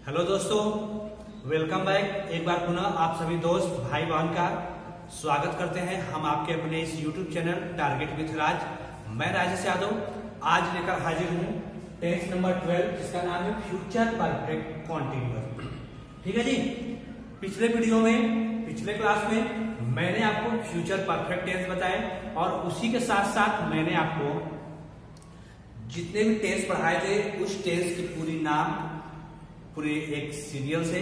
Hello दोस्तों, welcome back. एक बार पुनः आप सभी दोस्त भाई बहन का स्वागत करते हैं हम आपके अपने इस YouTube चैनल टारगेट विथ राज। मैं राजेश यादव आज लेकर हाजिर हूँ टेस्ट नंबर 12 जिसका नाम है फ्यूचर परफेक्ट कॉन्टिन्यूअस। ठीक है जी। पिछले क्लास में मैंने आपको फ्यूचर परफेक्ट टेंस बताए और उसी के साथ साथ मैंने आपको जितने भी टेंस पढ़ाए थे उस टेंस की पूरे एक सीरियल से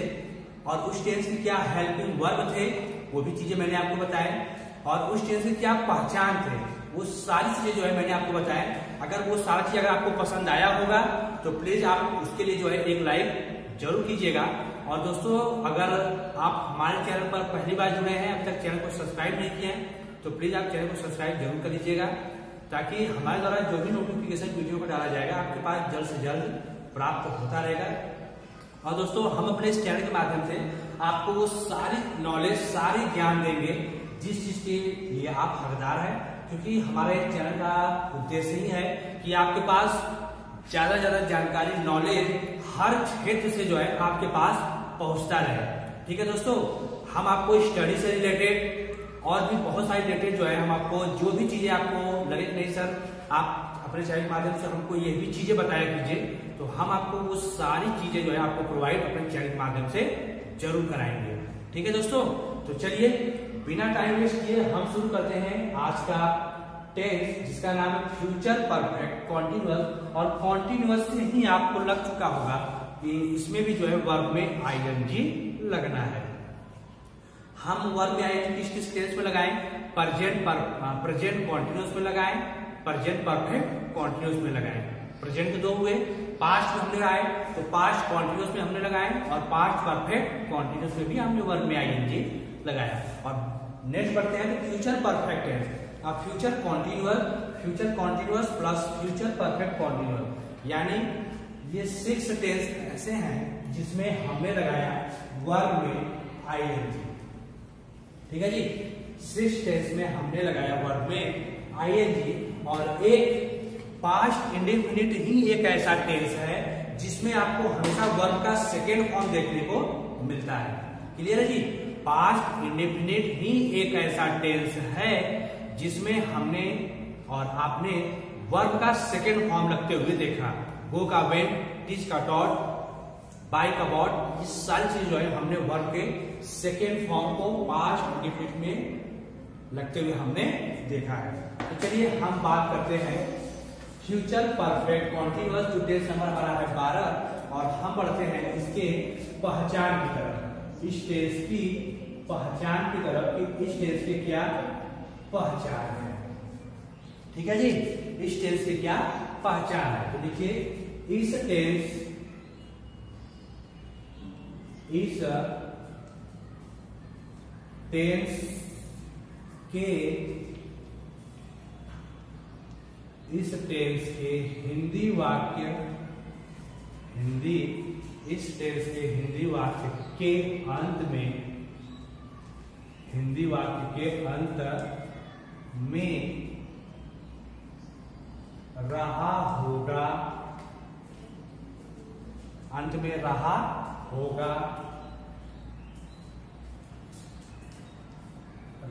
और उस टेंस के क्या हेल्पिंग वर्ब थे वो भी चीजें मैंने आपको बताए और उस टेंस की क्या पहचान थे वो सारी चीजें जो है मैंने आपको बताया। अगर वो सारी चीज अगर आपको पसंद आया होगा तो प्लीज आप उसके लिए जो है एक लाइक जरूर कीजिएगा। और दोस्तों, अगर आप हमारे चैनल पर पहली बार जुड़े हैं, अब तक चैनल को सब्सक्राइब नहीं किए हैं तो प्लीज आप चैनल को सब्सक्राइब जरूर कर लीजिएगा ताकि हमारे द्वारा जो भी नोटिफिकेशन वीडियो को डाला जाएगा आपके पास जल्द से जल्द प्राप्त होता रहेगा। और दोस्तों, हम अपने इस चैनल के माध्यम से आपको वो सारी नॉलेज सारी ज्ञान देंगे जिस चीज के लिए आप हकदार हैं, क्योंकि हमारे चैनल का उद्देश्य ही है कि आपके पास ज्यादा ज्यादा जानकारी नॉलेज हर क्षेत्र से जो है आपके पास पहुंचता रहे। ठीक है दोस्तों, हम आपको स्टडी से रिलेटेड और भी बहुत सारी रिलेटेड जो है हम आपको जो भी चीजें आपको लगे नहीं सर आप अपने चैनल के माध्यम से हमको ये भी चीजें बताया कीजिए, तो हम आपको वो सारी चीजें जो है आपको प्रोवाइड अपने चैनल के माध्यम से जरूर कराएंगे। ठीक है दोस्तों, तो चलिए बिना टाइम वेस्ट किए हम शुरू करते हैं आज का टेंस जिसका नाम है फ्यूचर परफेक्ट कॉन्टिन्यूअस। और कॉन्टिन्यूअस से ही आपको लग चुका होगा कि इसमें भी जो है वर्ब में आईएनजी लगना है। हम वर्ब में आईएनजी किस टेंस में लगाएं? प्रेजेंट कॉन्टिन्यूअस में लगाएं, प्रेजेंट परफेक्ट कॉन्टिन्यूअस में लगाएं। प्रेजेंट के दो हुए, पास्ट में हमने लगाए तो पास्ट कॉन्टिन्यूअस में हमने लगाए और पास्ट परफेक्ट कॉन्टिन्यूअस में भी हमने वर्ब में आईएनजी लगाया। और नेक्स्ट बढ़ते हैं तो फ्यूचर परफेक्ट टेंस। अब future continuous plus future perfect continuous, यानी ये 6 टेंस ऐसे हैं जिसमें हमने लगाया वर्ब में आईएनजी। ठीक है जी, 6 टेंस में हमने लगाया वर्ब में आईएनजी। और एक पास्ट इंडेफिनिट ही एक ऐसा टेंस है जिसमें आपको हमेशा वर्ब का सेकेंड फॉर्म देखने को मिलता है। क्लियर है जी? पास्ट इंडेफिनिट ही एक ऐसा टेंस है जिसमें हमने और आपने वर्ब का सेकेंड फॉर्म लगते हुए देखा। गो का वेन, टीच का टॉट, बाय का बॉट, ये सारी चीज जो है हमने वर्ब के सेकेंड फॉर्म को पास्ट इंडेफिनिट में लगते हुए हमने देखा है। तो चलिए हम बात करते हैं फ्यूचर परफेक्ट कॉन्टिन्यूअस जो टेंस नंबर हमारा है 12 और हम बढ़ते हैं इसके पहचान की तरफ, इस टेंस की पहचान की तरफ कि इस टेंस की क्या पहचान है। ठीक है जी, इस टेंस की क्या पहचान है। तो देखिए इस टेंस के हिंदी वाक्य के अंत में रहा होगा, अंत में रहा होगा,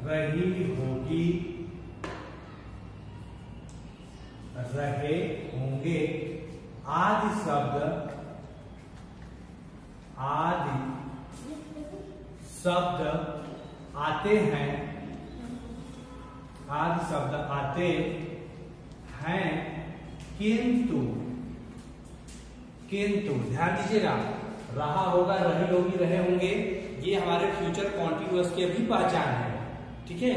रही होगी, रहे होंगे आदि शब्द आते हैं, आदि शब्द आते हैं। किंतु ध्यान दीजिएगा, रहा होगा, रही होगी, रहे होंगे, ये हमारे फ्यूचर कॉन्टिन्यूअस के भी पहचान है। ठीक है,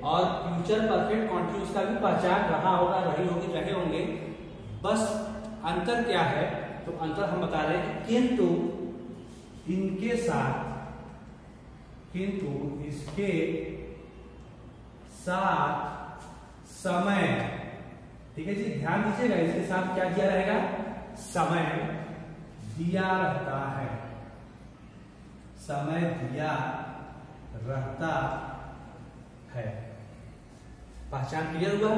और फ्यूचर परफेक्ट कॉन्टिन्यूअस का भी पहचान रहा होगा, रही होगी, रहे होंगे। बस अंतर क्या है? तो अंतर हम बता रहे हैं किंतु इसके साथ समय। ठीक है जी, ध्यान दीजिएगा, इसके साथ क्या दिया रहेगा? समय दिया रहता है, समय दिया रहता है। पहचान क्लियर हुआ?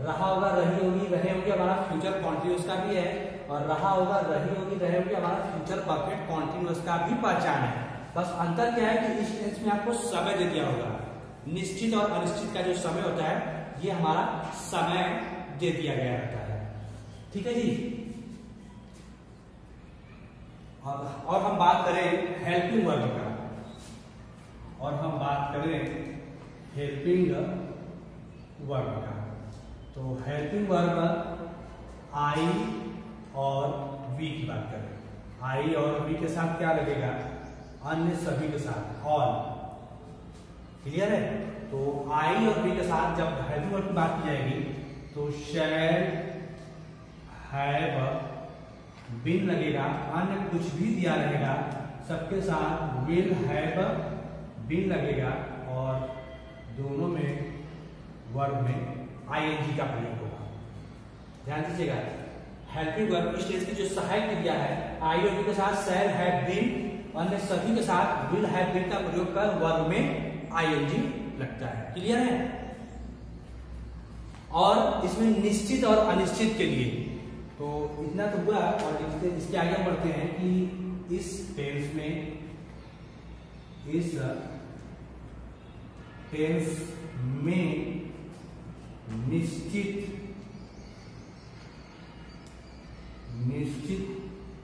रहा होगा, रही होगी, रहे होंगे हमारा फ्यूचर कॉन्टिन्यूअस का भी है और रहा होगा, रही होगी, रहे होगी, हमारा फ्यूचर परफेक्ट कॉन्टिन्यूअस का भी पहचान है। बस अंतर क्या है कि इस टेंस में आपको समय दे दिया होगा, निश्चित और अनिश्चित का जो समय होता है ये हमारा समय दे दिया गया रहता है। ठीक है जी। और हम बात करें हेल्पिंग वर्ब का, और हम बात करें हेल्पिंग वर्ब का। तो हेल्पिंग वर्ब आई और वी की बात करें, आई और वी के साथ क्या लगेगा, अन्य सभी के साथ, ऑल। क्लियर है। तो आई और वी के साथ जब हेल्पिंग वर्ब की बात की जाएगी तो शैल, हैव, बीन लगेगा, अन्य कुछ भी दिया रहेगा सबके साथ विल, हैव, बीन लगेगा, और दोनों में वर्ब में आईएनजी का प्रयोग होगा। ध्यान दीजिएगा, हेल्पिंग वर्ब इस टेंस की जो सहायक क्रिया है आई और वी के साथ शैल, हैव, बीन, अन्य सभी के साथ विल, हैव, बीन का प्रयोग कर वर्ब में आईएनजी लगता है। क्लियर है। और इसमें निश्चित और अनिश्चित के लिए तो इतना तो हुआ, और इसके आगे बढ़ते हैं कि इस टेंस में, इस टेंस में निश्चित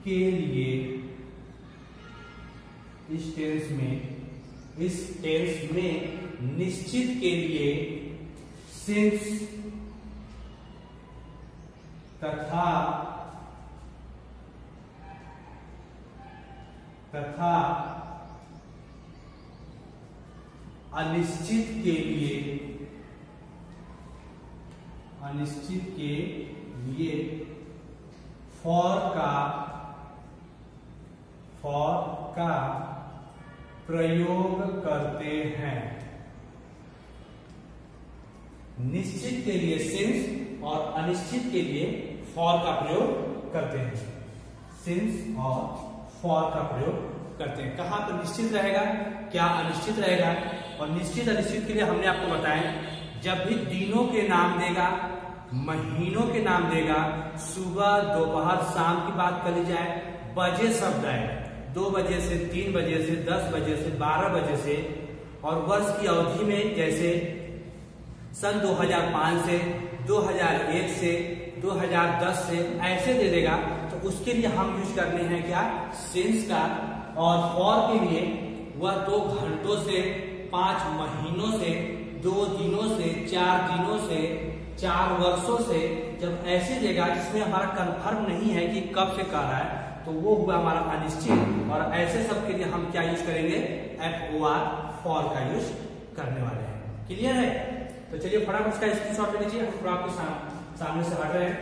के लिए, इस टेंस में निश्चित के लिए सिंस तथा अनिश्चित के लिए फॉर का प्रयोग करते हैं। निश्चित के लिए सिंस और अनिश्चित के लिए फॉर का प्रयोग करते हैं। सिंस और फॉर का प्रयोग करते हैं। कहां पर निश्चित रहेगा, क्या अनिश्चित रहेगा। और निश्चित अनिश्चित के लिए हमने आपको बताया, जब भी दिनों के नाम देगा, महीनों के नाम देगा, सुबह, दोपहर, शाम की बात कर ली जाए, बजे शब्द आए, 2 बजे से, 3 बजे से, 10 बजे से, 12 बजे से, और वर्ष की अवधि में जैसे सन 2005 से, 2001 से, 2010 से, ऐसे दे देगा, तो उसके लिए हम यूज करने हैं क्या, सिंस का। और फॉर के लिए वह 2 घंटों से, 5 महीनों से, 2 दिनों से, 4 दिनों से, 4 वर्षों से, जब ऐसे देगा जिसमें हमारा कंफर्म नहीं है कि कब से कर रहा है, तो वो हुआ हमारा अनिश्चित। और ऐसे सब के लिए हम क्या यूज करेंगे, FOR, फॉर का यूज करने वाले हैं। क्लियर है। तो चलिए फटाफट इसका स्क्रीनशॉट ले लीजिए, हम आपके सामने से हट रहे हैं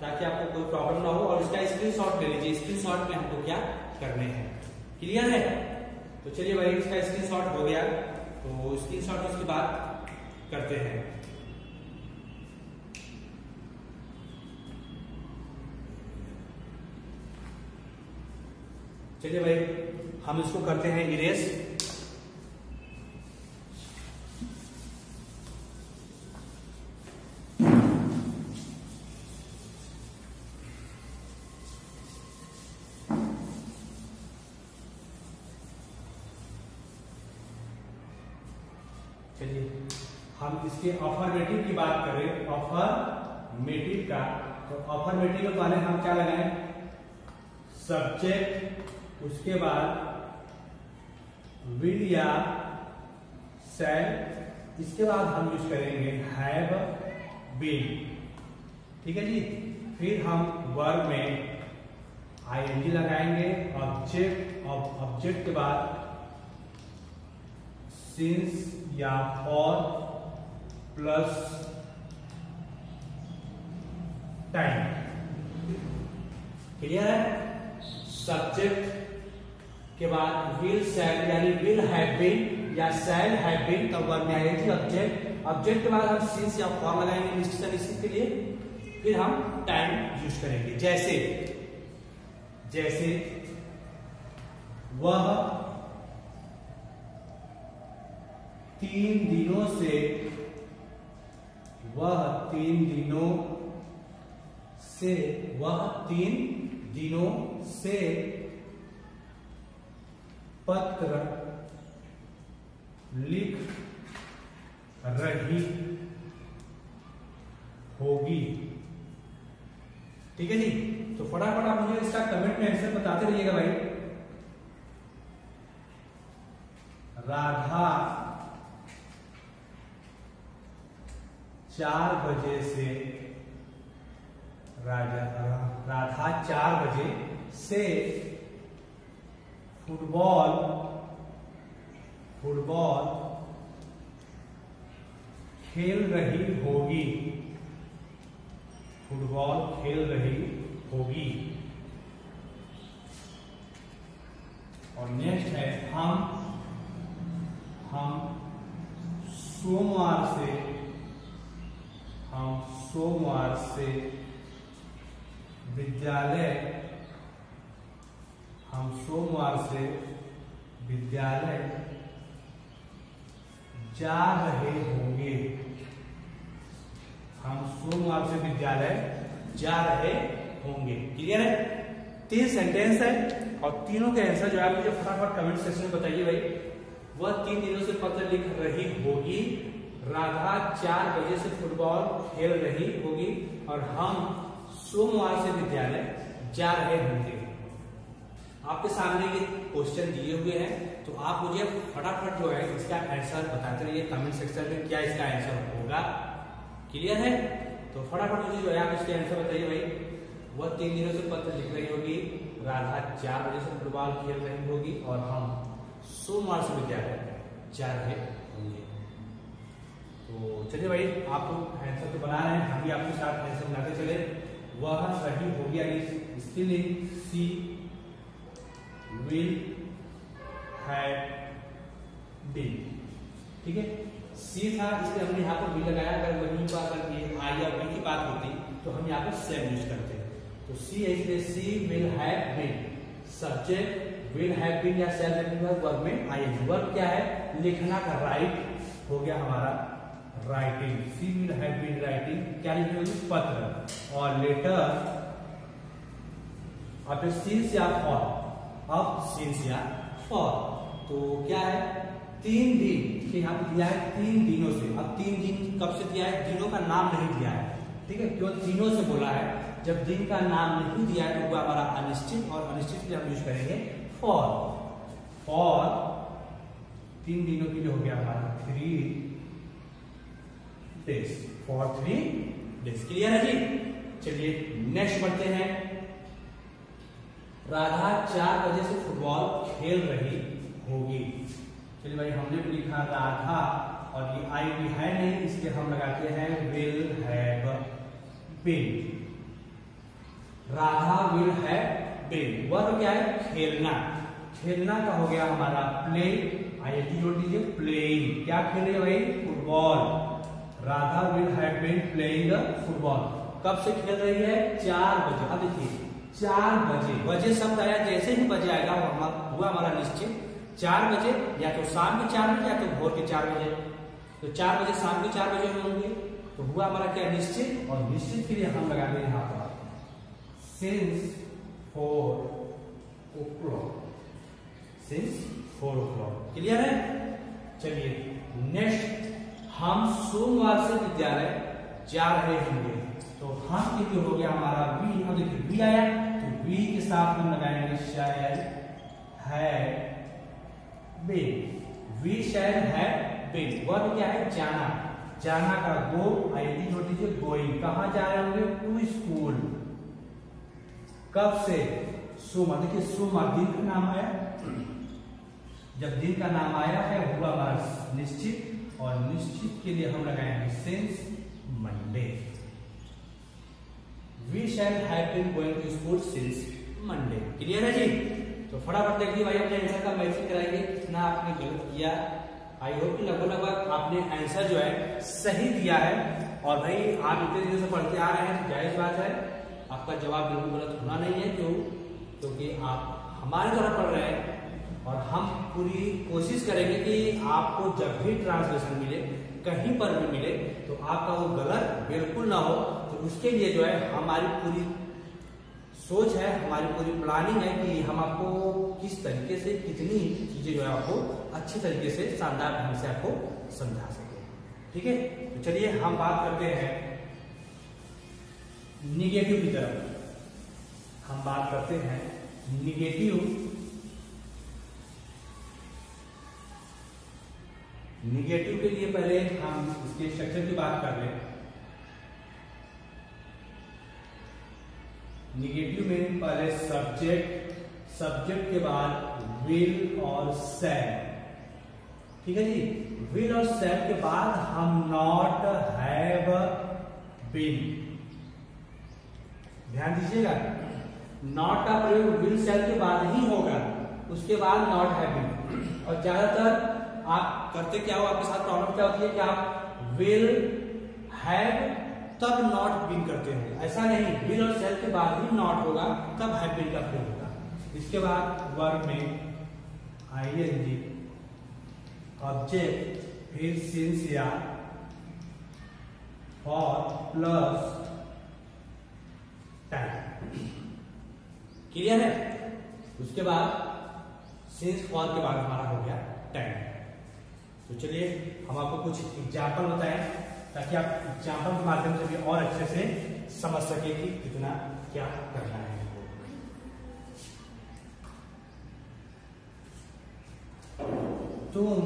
ताकि आपको कोई प्रॉब्लम ना हो, और इसका स्क्रीनशॉट ले लीजिए। स्क्रीनशॉट में हमको क्या करने हैं। क्लियर है। तो चलिए भाई, इसका स्क्रीनशॉट हो गया, तो स्क्रीनशॉट उसके बाद करते हैं। चलिए भाई, हम इसको करते हैं इरेज। चलिए हम इसके अफर्मेटिव की बात करें, अफर्मेटिव का। तो अफर्मेटिव के पहले हम क्या लगाएं, सब्जेक्ट, उसके बाद विल या शैल, इसके बाद हम यूज करेंगे हैव, बीन। ठीक है जी। फिर हम वर्ब में आईएनजी लगाएंगे, ऑब्जेक्ट, और ऑब्जेक्ट के बाद सिंस या फॉर प्लस टाइम। क्लियर है। सब्जेक्ट के बाद विल, शैल, यानी विल हैव बीन या शैल हैव बीन, तब वर्ब में आएगी ऑब्जेक्ट। ऑब्जेक्ट के बाद हम सिंस या फॉर लगाएंगे निश्चित अनिश्चित के लिए। फिर हम टाइम यूज करेंगे, जैसे वह 3 दिनों से, वह 3 दिनों से पत्र लिख रही होगी। ठीक है जी, तो फटाफट आप मुझे इसका कमेंट में आंसर बताते रहिएगा भाई। राधा 4 बजे से राधा 4 बजे से फुटबॉल खेल रही होगी। फुटबॉल खेल रही होगी। और नेक्स्ट है हम सोमवार से विद्यालय जा रहे होंगे। हम सोमवार से विद्यालय जा रहे होंगे। क्लियर है? 3 सेंटेंस है और तीनों के आंसर जो है मुझे फटाफट कमेंट सेक्शन में बताइए भाई। वह 3 दिनों से पत्र लिख रही होगी, राधा 4 बजे से फुटबॉल खेल रही होगी और हम सोमवार से विद्यालय जा रहे होंगे। आपके सामने ये क्वेश्चन दिए हुए हैं, तो आप मुझे फटाफट जो है इसका आंसर बताते रहिए कमेंट सेक्शन में, क्या इसका आंसर होगा। क्लियर है? तो फटाफट मुझे जो है आप इसके आंसर बताइए भाई। वह 3 दिनों से पत्र लिख रही होगी, राधा 4 बजे से फुटबॉल खेल रही होगी और हम सोमवार से विद्यालय जा रहे होंगे। तो चलिए भाई, आप लोग आंसर तो बना रहे हैं, हम भी आपके साथ आंसर बनाते चले। वह रही होगी, still in she will have been. ठीक है, सी था इसलिए हमने यहाँ पर भी लगाया। अगर वही बात आई या वी की बात होती तो हम यहाँ पर सेम यूज करते हैं। तो सी है इसलिए she will have been. Subject will have been या शैल हैव बीन, वर्ब में आईएनजी। वर्ब क्या है? लिखना का। राइट हो गया हमारा writing. She will have been writing. क्या लिखी होगी? पत्र। और लेटर अब सिंस या फॉर। अब सिंस या फॉर तो क्या है? 3 दिन। यहाँ पे दिया है 3 दिनों से। अब 3 दिन कब से दिया है? दिनों का नाम नहीं दिया है। ठीक है, क्यों दिनों से बोला है? जब दिन का नाम नहीं दिया है तो वो हमारा अनिश्चित, और अनिश्चित के लिए हम यूज करेंगे फॉर। फॉर 3 दिनों के लिए हो गया हमारा 3 डेज। For 3 days. क्लियर है जी? चलिए नेक्स्ट बढ़ते हैं। राधा 4 बजे से फुटबॉल खेल रही होगी। चलिए भाई, हमने भी लिखा राधा और ये आई भी है नहीं, इसलिए हम लगाते हैं will have been. Radha will have been. Verb क्या है? खेलना। खेलना का हो गया हमारा प्ले। आईएनजी जोड़ दीजिए, प्लेइंग। क्या खेल रहे भाई? Football. Radha will have been playing football. कब से खेल रही है? 4 बजे। अब देखिए 4 बजे, बजे शब्द आया, जैसे ही बजे आएगा हुआ हमारा निश्चित। 4 बजे या तो शाम के 4 बजे या तो भोर के 4 बजे। तो 4 बजे शाम के 4 बजे होंगे, तो हुआ हमारा क्या? निश्चित। और निश्चित के लिए हम लगा देंगे यहाँ पर since 4 o'clock। Since 4 o'clock। Clear है? चलिए नेक्स्ट, हम सोमवार से विद्यालय जा रहे होंगे। तो हम के हो गया हमारा वी। हम देखिए वी आया तो वी के साथ हम लगाएंगे शायद है बीन। वी शायद है बीन। वर्ब क्या है? जाना। जाना का गो, आईएनजी जोड़ दीजिए, गोइंग। कहां जा रहे होंगे? To school. कब से? सोमवार। देखिए सोमवार दिन का नाम आया, जब दिन का नाम आया है हुआ हमारा निश्चित, और निश्चित के लिए हम लगाएंगे since Monday. We shall have been going to school since Monday. Clear है जी? तो फटाफट देखिए भाई, अपने आंसर का मैसेज कराइए कितना आपने गलत किया। आई होप कि लगभग आपने आंसर जो है सही दिया है। और भाई आप इतने दिनों से पढ़ते आ रहे हैं तो जायज बात है, आपका जवाब बिल्कुल गलत होना नहीं है। क्योंकि आप हमारे द्वारा पढ़ रहे हैं और हम पूरी कोशिश करेंगे कि आपको जब भी ट्रांसलेशन मिले, कहीं पर भी मिले, तो आपका वो गलत बिल्कुल ना हो। तो उसके लिए जो है हमारी पूरी सोच है, हमारी पूरी प्लानिंग है कि हम आपको किस तरीके से कितनी चीजें जो है आपको अच्छी तरीके से शानदार ढंग से आपको समझा सके। ठीक है, तो चलिए हम बात करते हैं निगेटिव की तरफ। हम बात करते हैं निगेटिव के लिए पहले हम इसके स्ट्रक्चर की बात कर लें। निगेटिव में पहले सब्जेक्ट के बाद विल और शैल। ठीक है जी, विल और शैल के बाद हम नॉट, हैव, बीन। ध्यान दीजिएगा, नॉट का प्रयोग विल शैल के बाद ही होगा, उसके बाद नॉट, हैव, बीन। और ज्यादातर आप करते क्या हो, आपके साथ प्रॉब्लम क्या होती है कि आप विल, हैव तब नॉट बीन करते हो। ऐसा नहीं, विल और शैल के बाद ही नॉट होगा, तब हैव बीन का प्रयोग होगा। इसके बाद वर्ब में आईएनजी, ऑब्जेक्ट, फिर सिंस या फॉर प्लस टाइम। क्लियर है? उसके बाद सिंस फॉर के बाद हमारा हो गया टाइम। तो चलिए हम आपको कुछ एग्जाम्पल बताएं ताकि आप एग्जाम्पल के माध्यम से भी और अच्छे से समझ सके कि कितना क्या करना है। तुम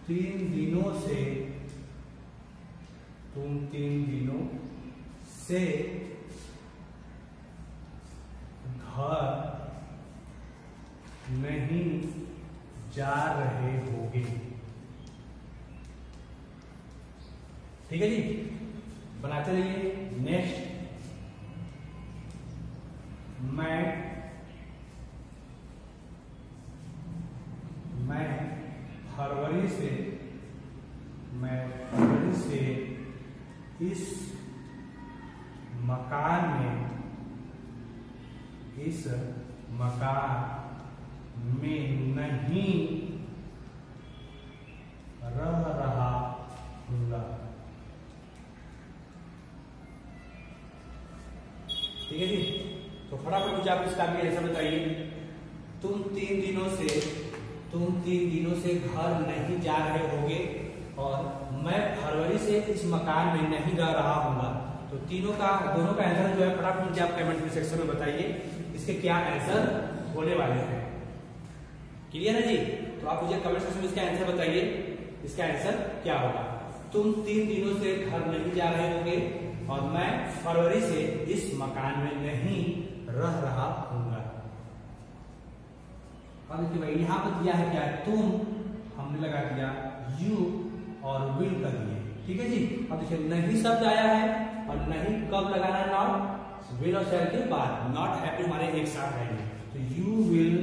3 दिनों से घर नहीं जा रहे होगे। ठीक है जी, बनाते रहिए। नेक्स्ट, मैं फरवरी से इस मकान में नहीं रह रहा हूँगा। ठीक है जी, तो फटाफट मुझे आप इसका भी आंसर बताइए। तुम 3 दिनों से घर नहीं जा रहे होगे और मैं फरवरी से इस मकान में नहीं रह रहा हूँगा। तो दोनों का आंसर जो है फटाफट मुझे आप कमेंट सेक्शन में बताइए इसके क्या आंसर होने वाले हैं। क्लियर है जी? तो आप मुझे कमेंट सेक्शन में इसका आंसर बताइए, इसका आंसर क्या होगा। तुम 3 दिनों से घर नहीं जा रहे होगे और मैं फरवरी से इस मकान में नहीं रह रहा हूँगा। अब देखिए भाई, यहाँ पर दिया है क्या, तुम, हमने लगा दिया यू और विल कर दिए। ठीक है जी, अब देखिए नहीं शब्द आया है और नहीं कब लगाना है, नॉट, विल और शैल के बाद। नॉट हैव हमारे एक साथ आएंगे, तो you will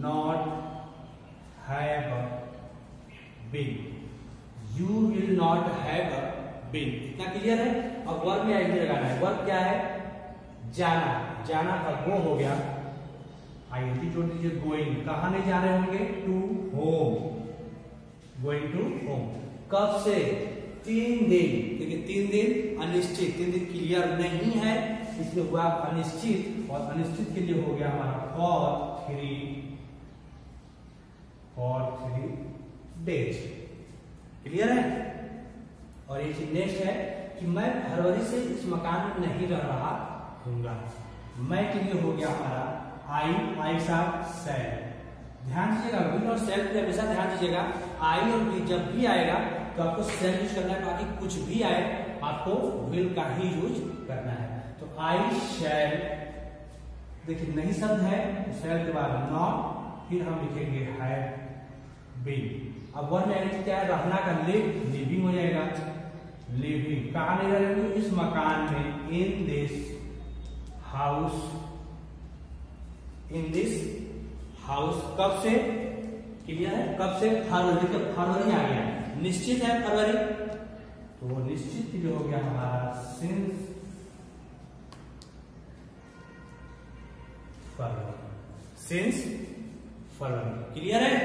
not have been, you will not have been. इतना क्लियर है? अब वर्ब में आईएनजी लगाना है। वर्ब क्या है? जाना। जाना का गो हो गया, आईएनजी जोड़ दीजिए, गोइंग। कहां नहीं जा रहे होंगे? To home, going to home. कब से? 3 दिन, क्योंकि 3 दिन अनिश्चित, 3 दिन क्लियर नहीं है इसलिए हुआ अनिश्चित, और अनिश्चित के लिए हो गया हमारा फॉर 3 डेज। क्लियर है? और ये चीज नेक्स्ट है कि मैं फरवरी से इस मकान में नहीं रह रहा हूँगा। मैं के लिए हो गया हमारा आई साथ सेल। ध्यान दीजिएगा, विल और सेल पे हमेशा ध्यान दीजिएगा, आई और बी जब भी आएगा तो आपको सेल यूज करना है, बाकी कुछ भी आए आपको विल का ही यूज करना है। तो आई शैल, देखिए नहीं शब्द है, सेल के बाद नॉट, फिर हम लिखेंगे हैव बीन। अब वर्ब में क्या है? रहना का लिव, लिविंग हो जाएगा, लिविंग। कहाँ नहीं रहेंगे? इस मकान में, in this house, in this house. कब से? क्लियर है? कब से? फरवरी। तो फरवरी आ गया, निश्चित है फरवरी, तो वो निश्चित के लिए हो गया हमारा सिंस फरवरी, सिंस फरवरी। क्लियर है?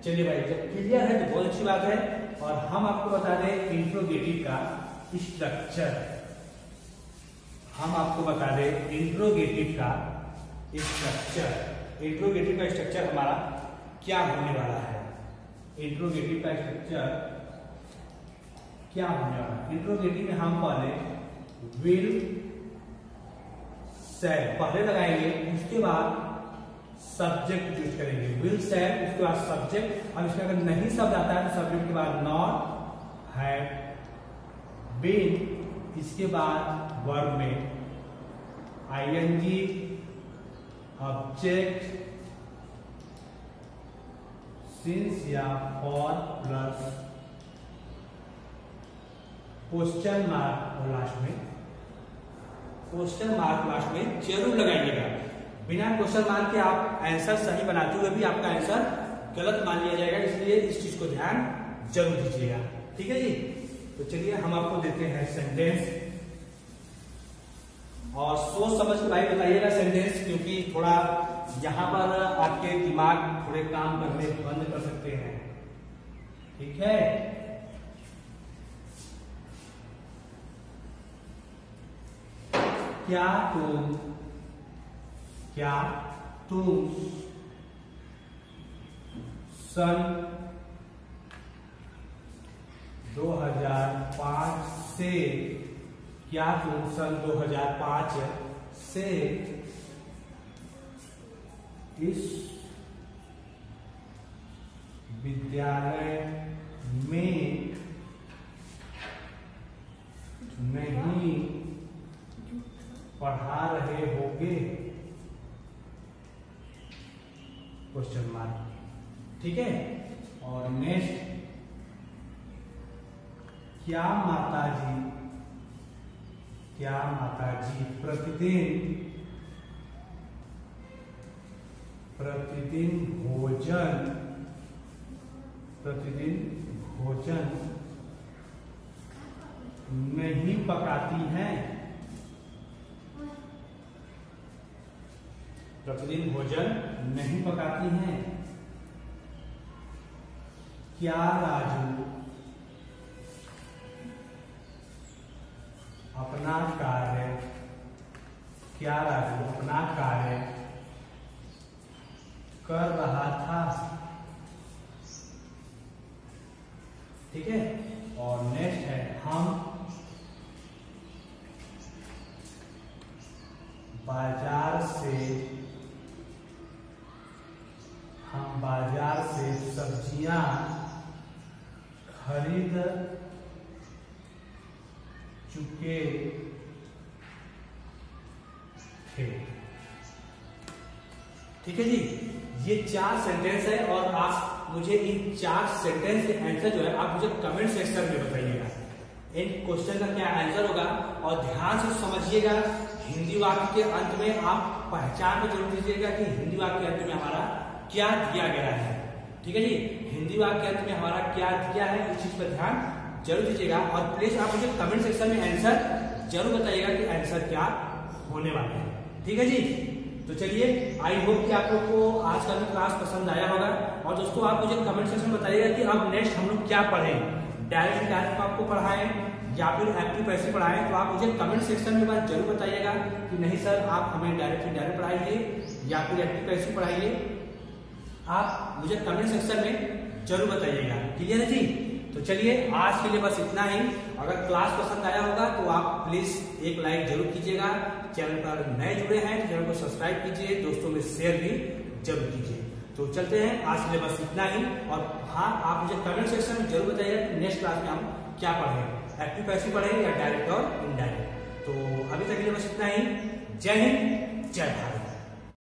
चलिए भाई, जब क्लियर है तो बहुत अच्छी बात है। और हम आपको बता दें इंट्रोगेटिव का स्ट्रक्चर। हम आपको बता दें इंट्रोगेटिव का स्ट्रक्चर। इंट्रोगेटिव का स्ट्रक्चर हमारा क्या होने वाला है? इंट्रोगेटिव का स्ट्रक्चर क्या होने वाला है? इंट्रोगेटिव में हम पहले विल शैल पहले लगाएंगे, उसके बाद सब्जेक्ट यूज करेंगे। विल शैल, उसके बाद सब्जेक्ट। अब इसमें अगर नहीं शब्द आता है तो सब्जेक्ट के बाद नॉट, हैव, बीन, इसके बाद वर्ब में आईएनजी, ऑब्जेक्ट, सिंस या फॉर प्लस क्वेश्चन मार्क और लास्ट में क्वेश्चन मार्क लास्ट में जरूर लगाइएगा। बिना क्वेश्चन मार्क के आप आंसर सही बनाते हुए भी आपका आंसर गलत मान लिया जाएगा, इसलिए इस चीज को ध्यान जरूर दीजिएगा। ठीक है जी। तो चलिए हम आपको देते हैं सेंटेंस, और सोच समझ के भाई बताइएगा सेंटेंस, क्योंकि थोड़ा यहाँ पर आपके दिमाग थोड़े काम करने बंद कर सकते हैं। ठीक है। क्या तुम सन 2005 से क्या तुम सन 2005 से इस विद्यालय में नहीं पढ़ा रहे होगे? Question mark. ठीक है। और नेक्स्ट, क्या माताजी प्रतिदिन भोजन नहीं पकाती हैं? प्रतिदिन भोजन नहीं पकाती हैं। क्या राजू अपना कार्य कर रहा था? ठीक है। और नेक्स्ट है, हम बाजार से सब्जियां खरीद चुके थे। ठीक है जी। ये 4 सेंटेंस है, और आप मुझे इन 4 सेंटेंस के आंसर जो है आप मुझे कमेंट सेक्शन में बताइएगा। इन क्वेश्चन का क्या आंसर होगा, और ध्यान से समझिएगा। हिंदी वाक्य के अंत में आप पहचान को जरूर दीजिएगा कि हिंदी वाक्य के अंत में हमारा क्या दिया गया है। ठीक है जी। हिंदी वाक्य के अंत में हमारा क्या दिया है, इस चीज पर ध्यान जरूर दीजिएगा। और प्लीज आप मुझे कमेंट सेक्शन में आंसर जरूर बताइएगा कि आंसर क्या होने वाला है। ठीक है जी। तो चलिए, आई होप कि आप लोग को आज का क्लास पसंद आया होगा। और दोस्तों, आप मुझे कमेंट सेक्शन में बताइएगा कि अब नेक्स्ट हम लोग क्या पढ़ें, डायरेक्ट इंडायरेक्ट आपको पढ़ाएं या फिर एक्टिव पैसिव पढ़ाएं। तो आप मुझे कमेंट सेक्शन में बात जरूर बताइएगा कि नहीं सर, आप हमें डायरेक्ट इंडायरेक्ट पढ़ाइए या फिर एक्टिव पैसिव पढ़ाइए। आप मुझे कमेंट सेक्शन में जरूर बताइएगा। क्लियर है जी। तो चलिए, आज के लिए बस इतना ही। अगर क्लास पसंद आया होगा तो आप प्लीज एक लाइक जरूर कीजिएगा। चैनल पर नए जुड़े हैं तो चैनल को सब्सक्राइब कीजिए, दोस्तों में शेयर भी जरूर कीजिए। तो चलते हैं, आज के लिए बस इतना ही। और हाँ, आप मुझे कमेंट सेक्शन में जरूर बताइएगा कि नेक्स्ट क्लास में हम क्या पढ़ें, एक्टिव पैसिव पढ़ें या डायरेक्ट और इनडायरेक्ट। तो अभी तक के लिए बस इतना ही। जय हिंद, जय भारत।